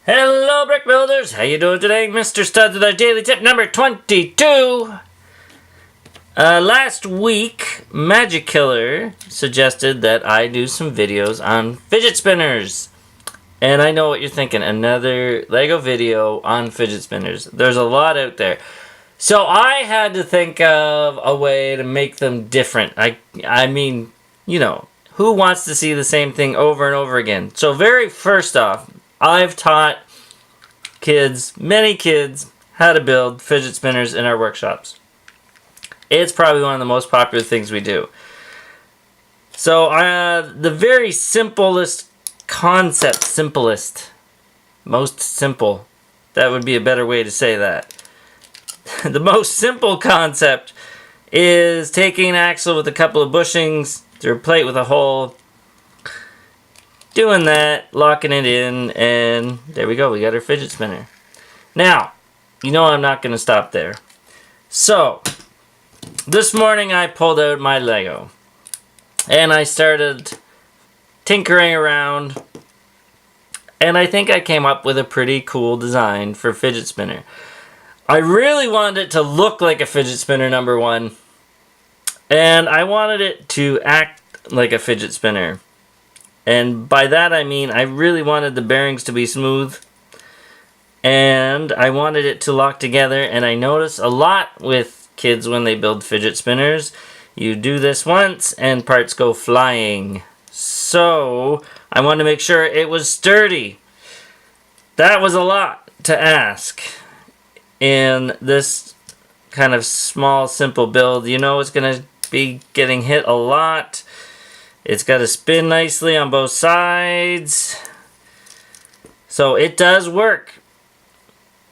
Hello, brick builders. How you doing today? Mr. Studs with our daily tip number 22. Last week, Magic Killer suggested that I do some videos on fidget spinners. And I know what you're thinking. Another Lego video on fidget spinners. There's a lot out there. So I had to think of a way to make them different. I mean, you know, who wants to see the same thing over and over again? So very first off, I've taught many kids, how to build fidget spinners in our workshops. It's probably one of the most popular things we do. So the very simplest concept, most simple, that would be a better way to say that. The most simple concept is taking an axle with a couple of bushings through a plate with a hole, doing that, locking it in, and there we go. We got our fidget spinner. Now, you know I'm not going to stop there. So, this morning I pulled out my Lego, and I started tinkering around, and I think I came up with a pretty cool design for a fidget spinner. I really wanted it to look like a fidget spinner, number one, and I wanted it to act like a fidget spinner. And by that I mean I really wanted the bearings to be smooth, and I wanted it to lock together. And I notice a lot with kids when they build fidget spinners, you do this once and parts go flying. So I wanted to make sure it was sturdy. That was a lot to ask in this kind of small, simple build. You know it's going to be getting hit a lot. It's got to spin nicely on both sides. So it does work.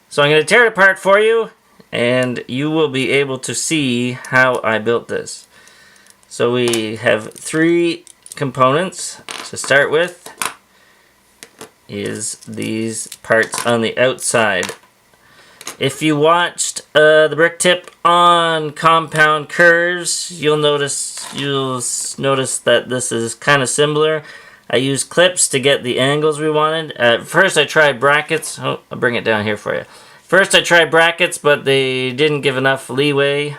So I'm going to tear it apart for you, and you will be able to see how I built this. So we have 3 components to start with. Is these parts on the outside. If you watched the brick tip on compound curves, you'll notice that this is kind of similar. I used clips to get the angles we wanted. At first I tried brackets. Oh, I'll bring it down here for you. First I tried brackets, but they didn't give enough leeway.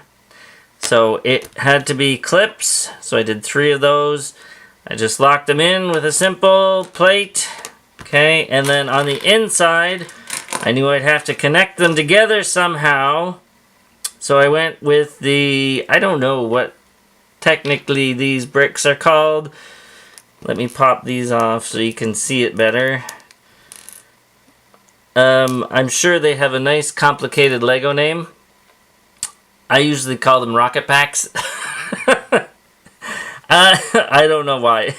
So it had to be clips. So I did 3 of those. I just locked them in with a simple plate. Okay, and then on the inside, I knew I'd have to connect them together somehow. So I went with the, I don't know what technically these bricks are called. Let me pop these off so you can see it better. I'm sure they have a nice complicated Lego name. I usually call them rocket packs. I don't know why.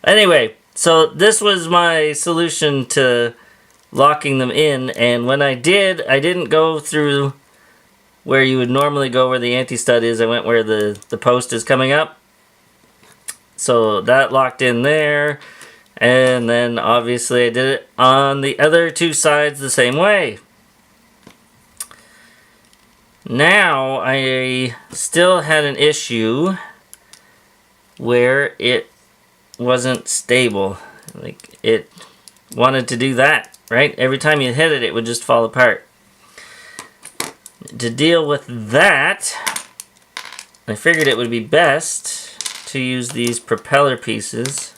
Anyway, so this was my solution to locking them in, and when I didn't go through where you would normally go where the anti-stud is. I went where the post is coming up. So that locked in there, and then obviously I did it on the other 2 sides the same way. Now I still had an issue where it wasn't stable. Like, it wanted to do that, right? Every time you hit it, it would just fall apart. To deal with that, I figured it would be best to use these propeller pieces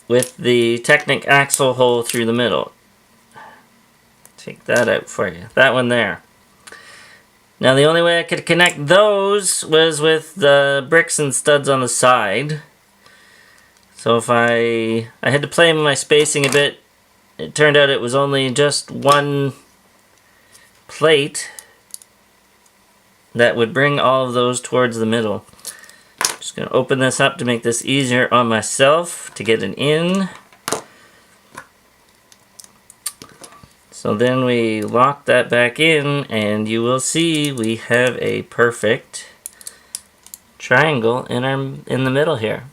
with the Technic axle hole through the middle. Take that out for you. That one there. Now the only way I could connect those was with the bricks and studs on the side. So if I had to play with my spacing a bit. It turned out it was only just 1 plate that would bring all of those towards the middle. Just going to open this up to make this easier on myself to get it in. So then we lock that back in, and you will see we have a perfect triangle in the middle here.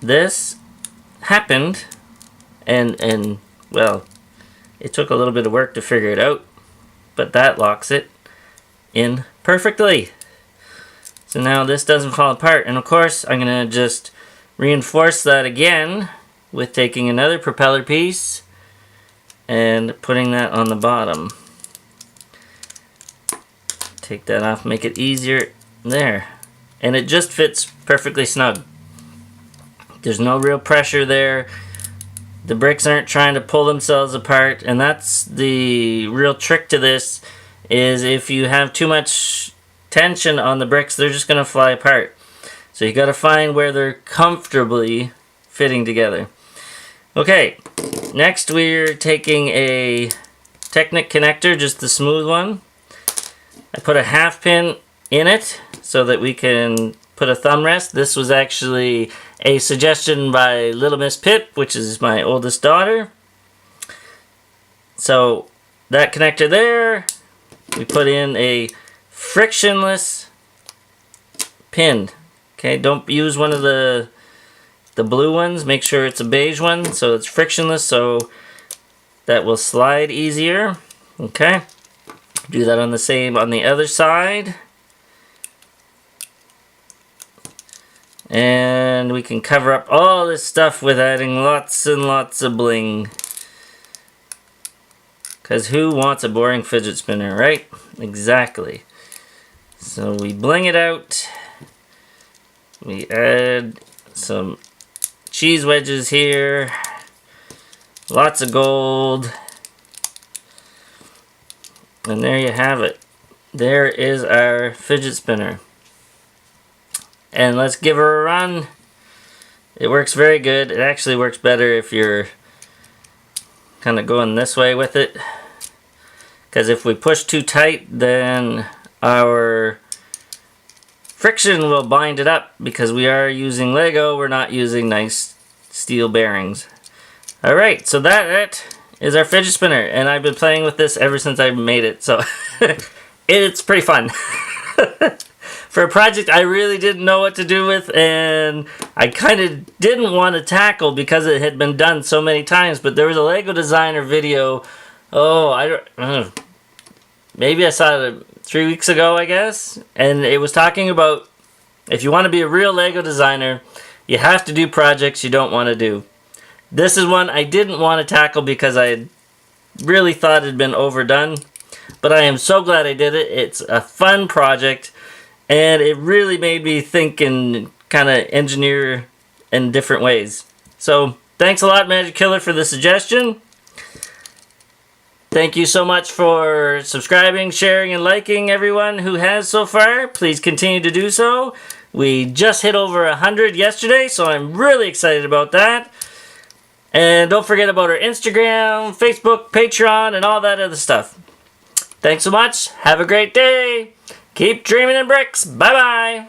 This happened, and well, it took a little bit of work to figure it out, but that locks it in perfectly. So now this doesn't fall apart, and of course I'm gonna just reinforce that again with taking another propeller piece and putting that on the bottom. Take that off, make it easier. There. And it just fits perfectly snug. There's no real pressure there. The bricks aren't trying to pull themselves apart, and that's the real trick to this, is if you have too much tension on the bricks, they're just going to fly apart. So you got to find where they're comfortably fitting together. Okay, next we're taking a Technic connector, just the smooth one. I put a half pin in it so that we can put a thumb rest. This was actually a suggestion by Little Miss Pip, which is my oldest daughter. So that connector there, we put in a frictionless pin. Okay, don't use one of the blue ones. Make sure it's a beige one so it's frictionless, so that will slide easier. Okay, do that on the other side. And we can cover up all this stuff with adding lots and lots of bling. Because who wants a boring fidget spinner, right? Exactly. So we bling it out. We add some cheese wedges here. Lots of gold. And there you have it. There is our fidget spinner. And let's give her a run. It works very good. It actually works better if you're kind of going this way with it. Because if we push too tight, then our friction will bind it up, because we are using Lego. We're not using nice steel bearings. Alright, so that is our fidget spinner. And I've been playing with this ever since I made it. So it's pretty fun. For a project I really didn't know what to do with, and I kind of didn't want to tackle because it had been done so many times, but there was a Lego designer video, I don't know, maybe I saw it 3 weeks ago, I guess, and it was talking about if you want to be a real Lego designer, you have to do projects you don't want to do. This is one I didn't want to tackle because I really thought it had been overdone, but I am so glad I did it. It's a fun project. And it really made me think and kind of engineer in different ways. So, thanks a lot, Magic Killer, for the suggestion. Thank you so much for subscribing, sharing, and liking, everyone who has so far. Please continue to do so. We just hit over 100 yesterday, so I'm really excited about that. And don't forget about our Instagram, Facebook, Patreon, and all that other stuff. Thanks so much. Have a great day. Keep dreaming in bricks. Bye-bye.